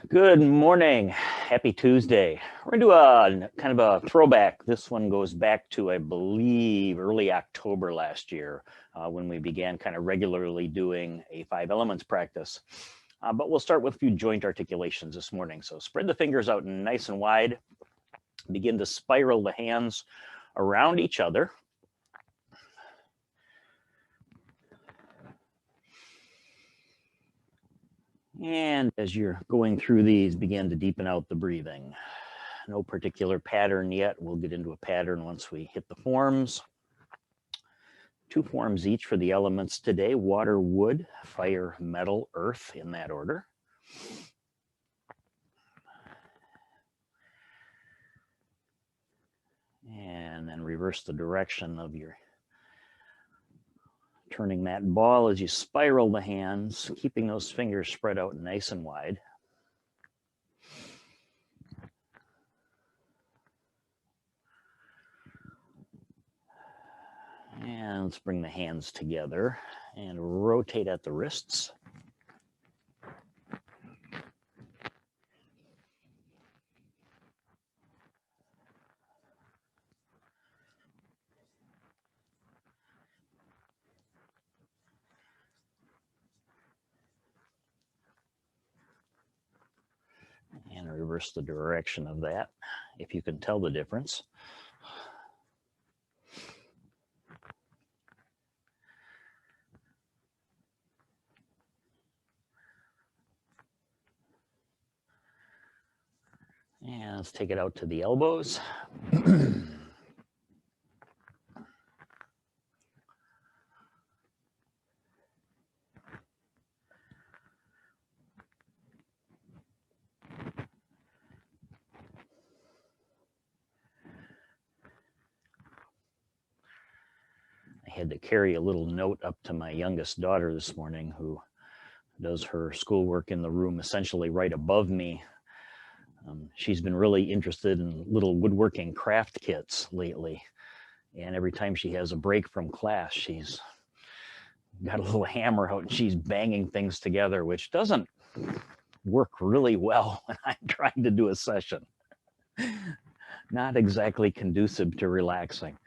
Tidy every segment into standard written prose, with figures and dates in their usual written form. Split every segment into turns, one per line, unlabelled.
Good morning. Happy Tuesday. We're going to do a kind of a throwback. This one goes back to, I believe, early October last year when we began kind of regularly doing a 5 elements practice. But we'll start with a few joint articulations this morning. So spread the fingers out nice and wide. Begin to spiral the hands around each other. And as you're going through these, begin to deepen out the breathing. No particular pattern yet. We'll get into a pattern once we hit the forms. 2 forms each for the elements today: water, wood, fire, metal, earth, in that order. And then reverse the direction of your turning that ball as you spiral the hands, keeping those fingers spread out nice and wide. And let's bring the hands together and rotate at the wrists. And reverse the direction of that, if you can tell the difference. And let's take it out to the elbows. I had to carry a little note up to my youngest daughter this morning, who does her schoolwork in the room essentially right above me. She's been really interested in little woodworking craft kits lately. And every time she has a break from class, she's got a little hammer out and she's banging things together, which doesn't work really well when I'm trying to do a session. Not exactly conducive to relaxing.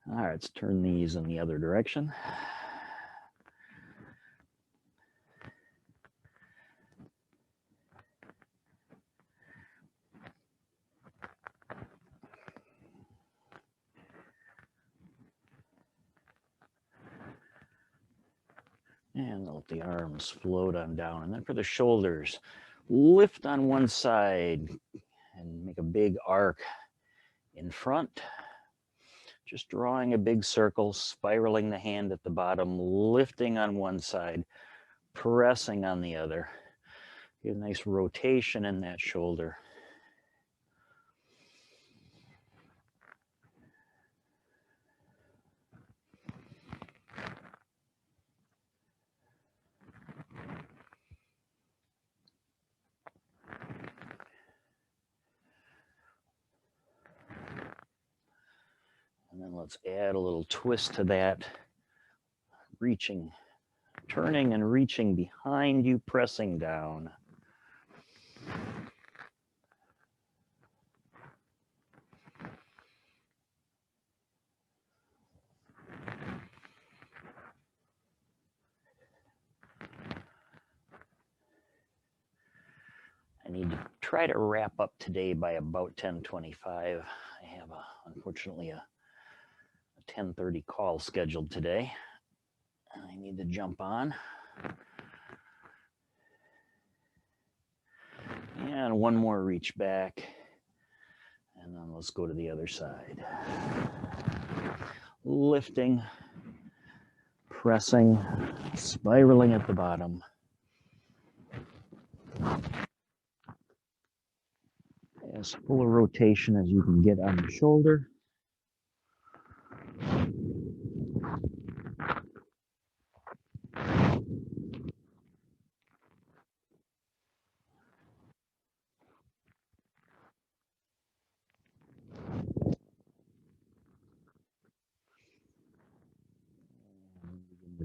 All right, let's turn these in the other direction. And let the arms float on down. And then for the shoulders, lift on one side and make a big arc in front. Just drawing a big circle, spiraling the hand at the bottom, lifting on one side, pressing on the other. Get a nice rotation in that shoulder. And then let's add a little twist to that. Reaching, turning and reaching behind you, pressing down. I need to try to wrap up today by about 10:25. I have, unfortunately, a 10:30 call scheduled today. I need to jump on. And one more reach back. And then let's go to the other side. Lifting, pressing, spiraling at the bottom. As full a rotation as you can get on the shoulder.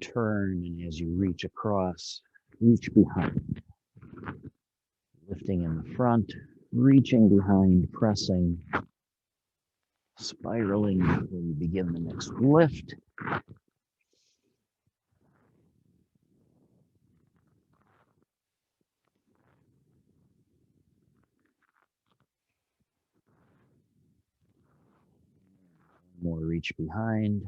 Turn, and as you reach across, reach behind, lifting in the front, reaching behind, pressing, spiraling before you begin the next lift. More reach behind.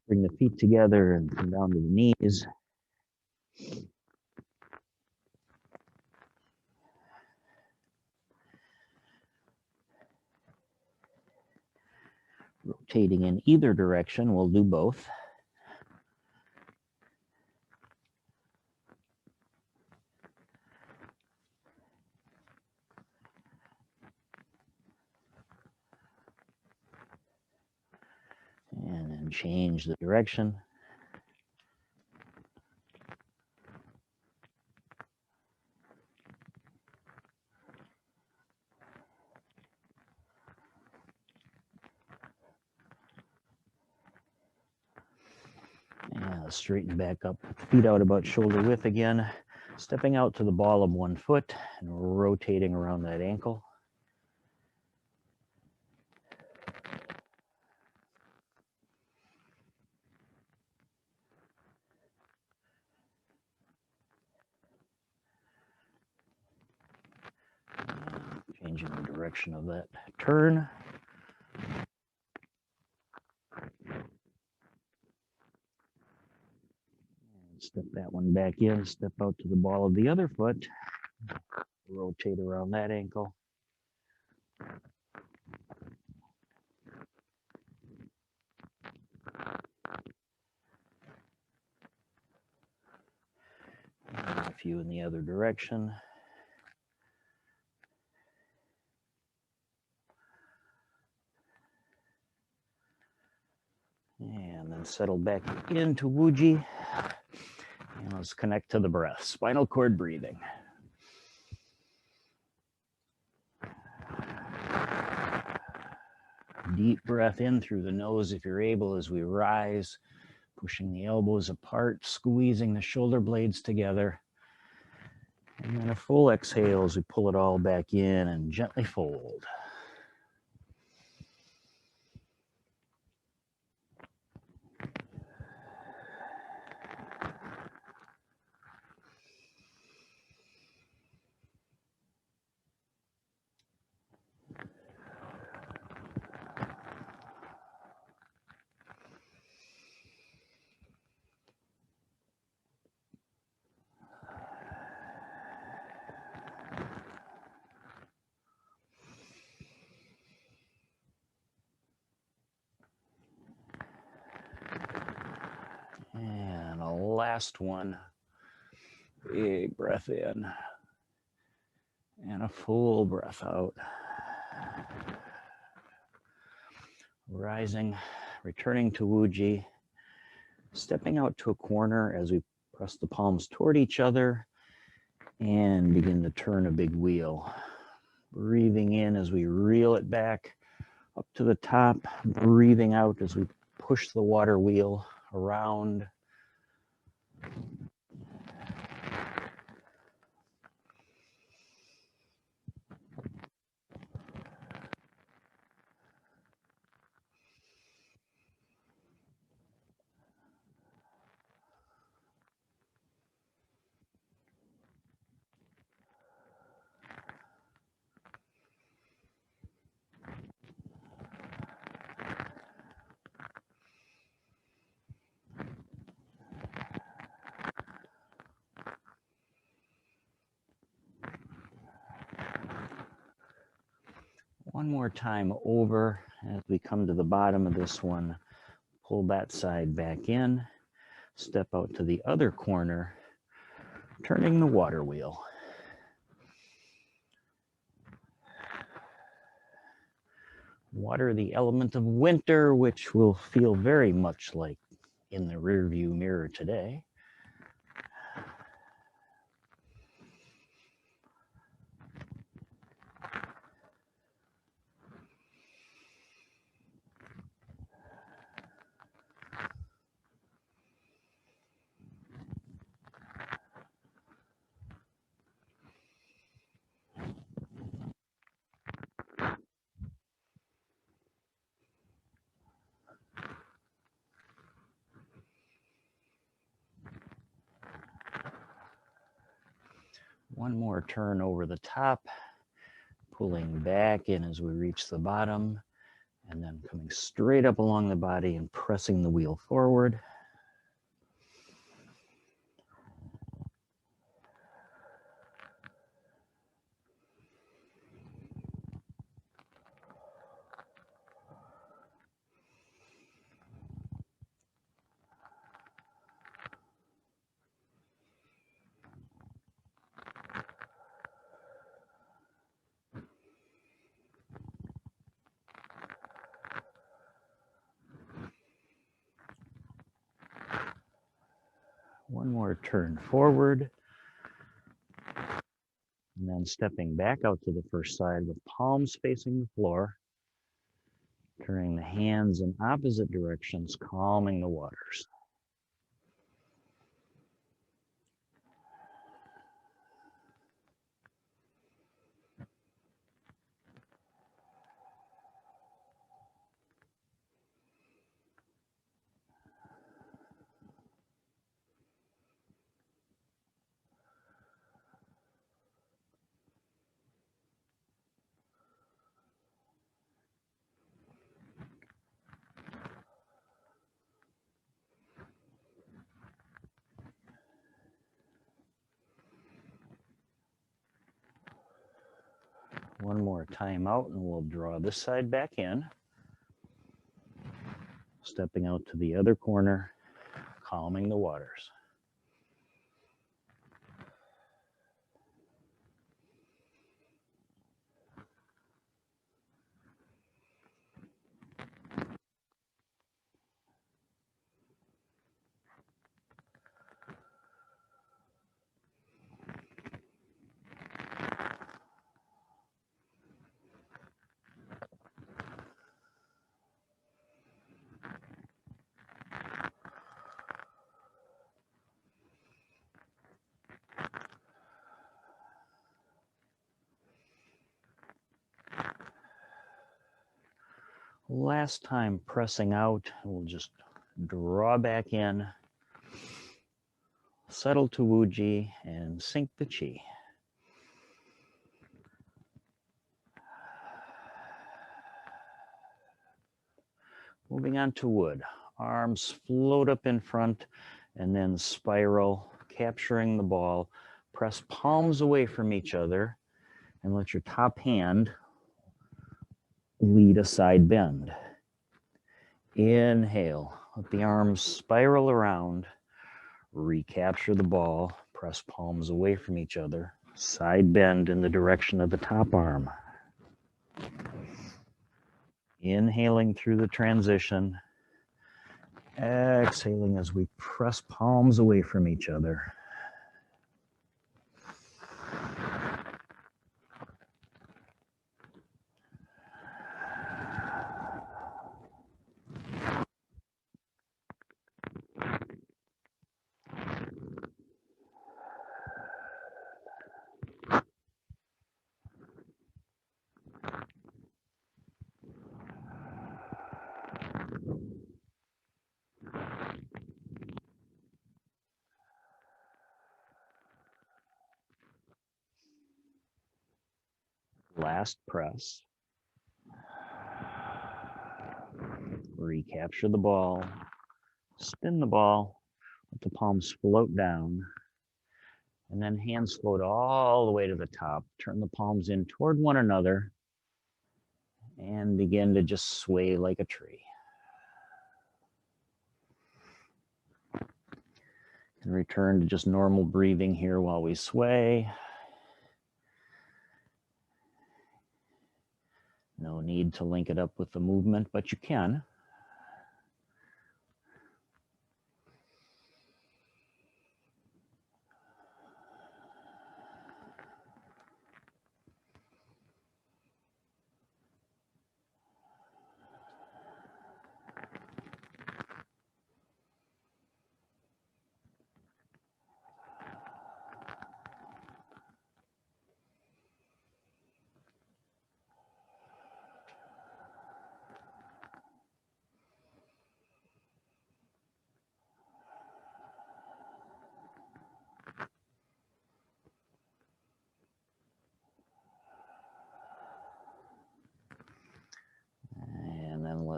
Bring the feet together and come down to the knees. Rotating in either direction, we'll do both. And then change the direction. And straighten back up, feet out about shoulder width again. Stepping out to the ball of one foot and rotating around that ankle. Changing the direction of that turn. Step that one back in, step out to the ball of the other foot. Rotate around that ankle. And a few in the other direction. And then settle back into Wuji. And let's connect to the breath. Spinal cord breathing. Deep breath in through the nose if you're able as we rise, pushing the elbows apart, squeezing the shoulder blades together. And then a full exhale as we pull it all back in and gently fold. And a last one. Big breath in. And a full breath out. Rising, returning to Wuji. Stepping out to a corner as we press the palms toward each other and begin to turn a big wheel. Breathing in as we reel it back up to the top. Breathing out as we push the water wheel around. One more time over as we come to the bottom of this one. Pull that side back in. Step out to the other corner, turning the water wheel. Water, the element of winter, which will feel very much like in the rearview mirror today. One more turn over the top, pulling back in as we reach the bottom, and then coming straight up along the body and pressing the wheel forward. One more turn forward, and then stepping back out to the first side with palms facing the floor, turning the hands in opposite directions, calming the waters. One more time out, and we'll draw this side back in. Stepping out to the other corner, calming the waters. Last time pressing out, we'll just draw back in, settle to Wuji, and sink the Qi. Moving on to wood. Arms float up in front and then spiral, capturing the ball. Press palms away from each other and let your top hand lead a side bend. Inhale, let the arms spiral around, recapture the ball, press palms away from each other, side bend in the direction of the top arm. Inhaling through the transition, exhaling as we press palms away from each other. Last press. Recapture the ball. Spin the ball. Let the palms float down. And then hands float all the way to the top. Turn the palms in toward one another. And begin to just sway like a tree. And return to just normal breathing here while we sway. No need to link it up with the movement, but you can.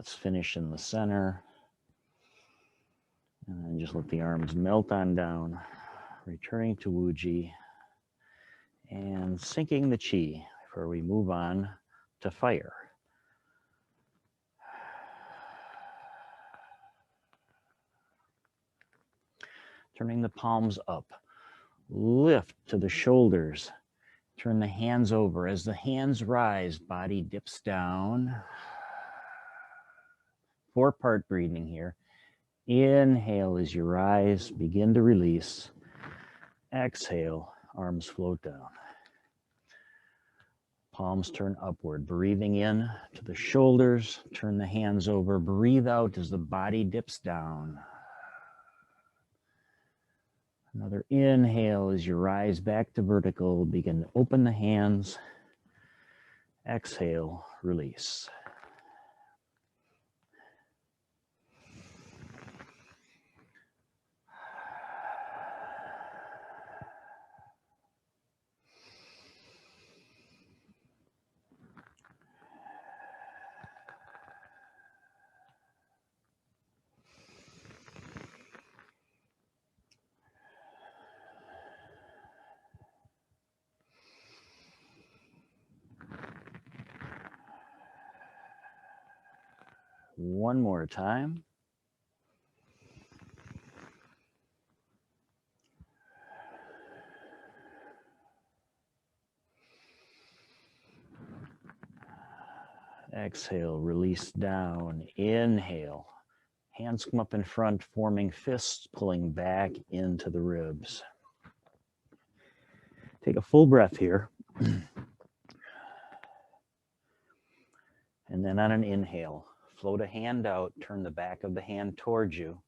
let's finish in the center. And then just let the arms melt on down, returning to Wuji and sinking the Qi before we move on to fire. Turning the palms up, lift to the shoulders, turn the hands over. As the hands rise, body dips down. 4-part breathing here. Inhale as you rise, begin to release. Exhale, arms float down. Palms turn upward, breathing in to the shoulders, turn the hands over, breathe out as the body dips down. Another inhale as you rise back to vertical, begin to open the hands. Exhale, release. One more time. Exhale, release down. Inhale. Hands come up in front, forming fists, pulling back into the ribs. Take a full breath here. And then on an inhale, float a hand out, turn the back of the hand towards you.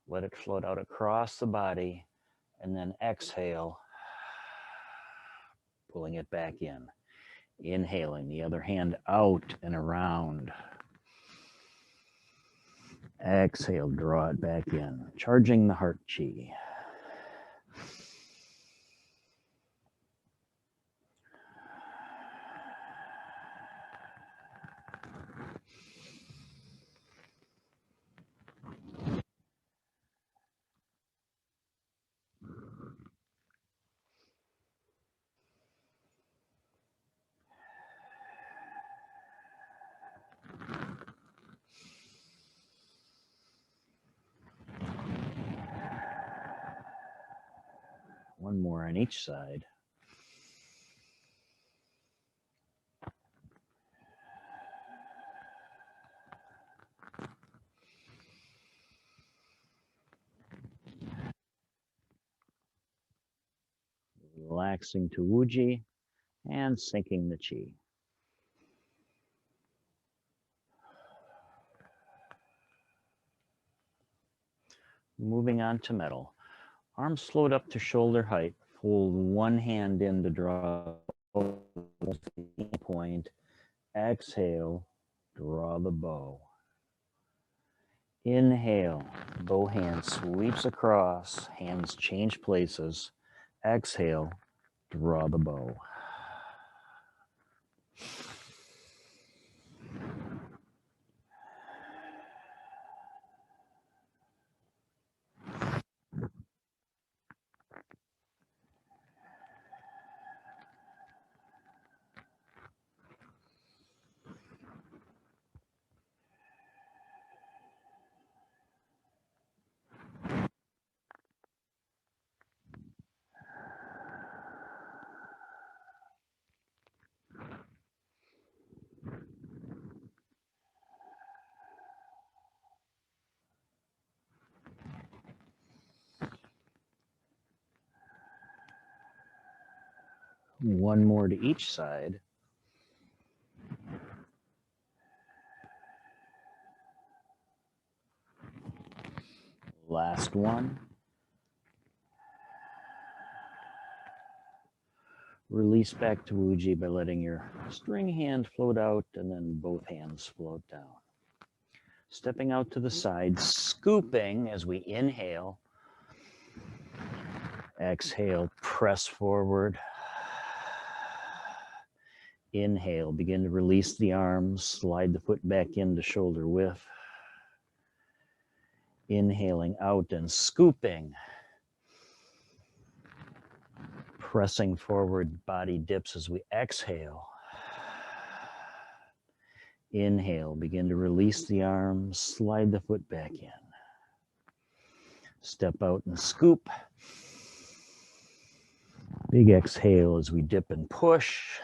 Let it float out across the body, and then exhale, pulling it back in. Inhaling the other hand out and around. Exhale, draw it back in, charging the heart chi. One more on each side. Relaxing to Wuji and sinking the Qi. Moving on to metal. Arms float up to shoulder height. Fold one hand in to draw the point. Exhale, draw the bow. Inhale, bow hand sweeps across, hands change places. Exhale, draw the bow. One more to each side. Last one. Release back to Wuji by letting your string hand float out and then both hands float down. Stepping out to the side, scooping as we inhale. Exhale, press forward. Inhale, begin to release the arms, slide the foot back into shoulder width. Inhaling out and scooping. Pressing forward, body dips as we exhale. Inhale, begin to release the arms, slide the foot back in. Step out and scoop. Big exhale as we dip and push.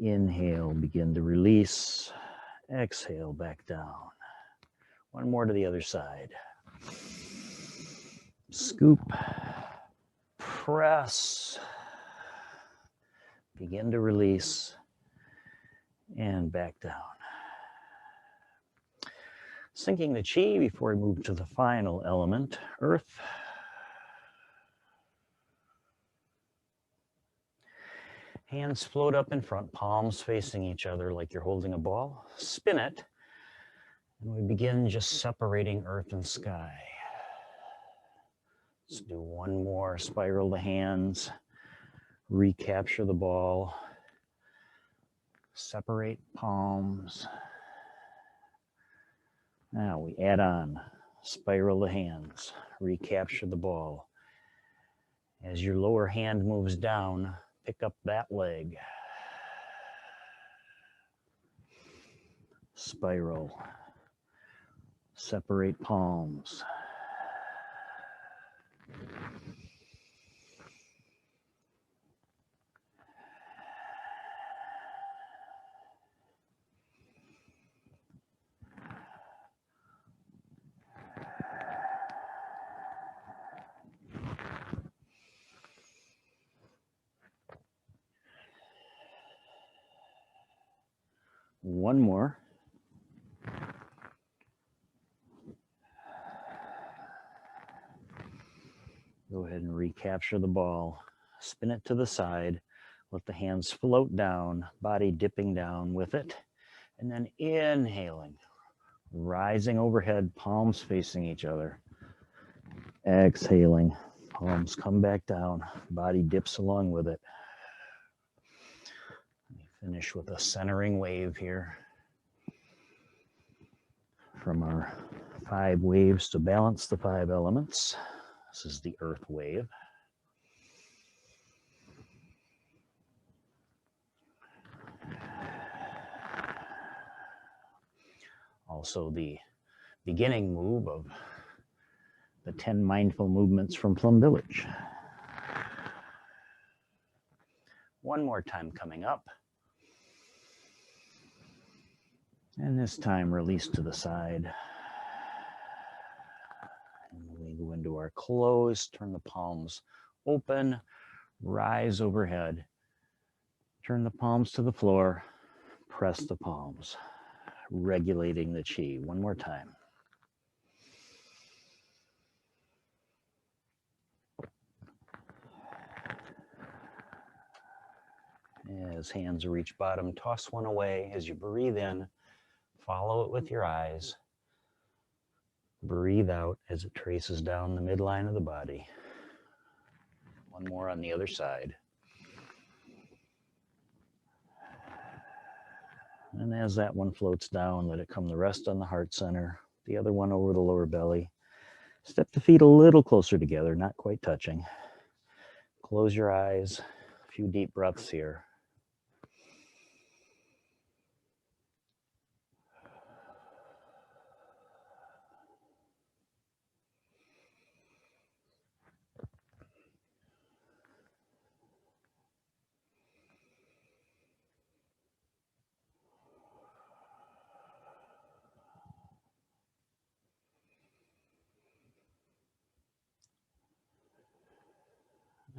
Inhale, begin to release. Exhale, back down. One more to the other side. Scoop. Press. Begin to release. And back down. Sinking the chi before we move to the final element, earth. Hands float up in front, palms facing each other like you're holding a ball. Spin it, and we begin just separating earth and sky. Let's do one more. Spiral the hands, recapture the ball, separate palms. Now we add on, spiral the hands, recapture the ball. As your lower hand moves down, pick up that leg. Spiral. Separate palms. One more. Go ahead and recapture the ball. Spin it to the side. Let the hands float down, body dipping down with it. And then inhaling, rising overhead, palms facing each other. Exhaling, palms come back down, body dips along with it. Finish with a centering wave here. From our 5 waves to balance the 5 elements. This is the earth wave. Also the beginning move of the 10 mindful movements from Plum Village. One more time coming up. And this time release to the side. And we go into our close, turn the palms open, rise overhead. Turn the palms to the floor, press the palms, regulating the chi. One more time. As hands reach bottom, toss one away. As you breathe in, follow it with your eyes. Breathe out as it traces down the midline of the body. One more on the other side. And as that one floats down, let it come to rest on the heart center. The other one over the lower belly. Step the feet a little closer together, not quite touching. Close your eyes. A few deep breaths here.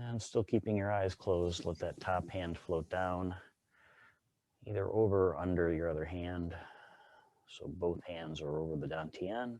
And still keeping your eyes closed, let that top hand float down, either over or under your other hand. So both hands are over the dantian.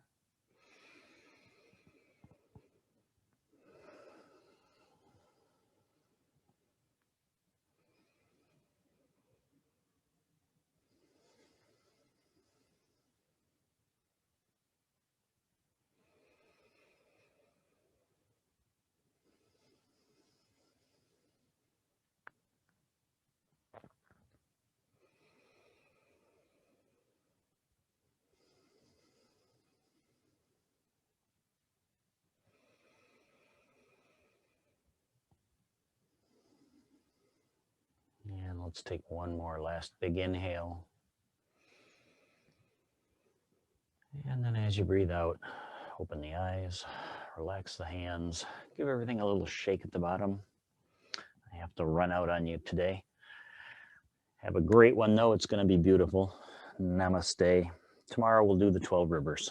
Let's take one more last big inhale. And then as you breathe out, open the eyes, relax the hands, give everything a little shake at the bottom. I have to run out on you today. Have a great one though. It's going to be beautiful. Namaste. Tomorrow we'll do the 12 rivers.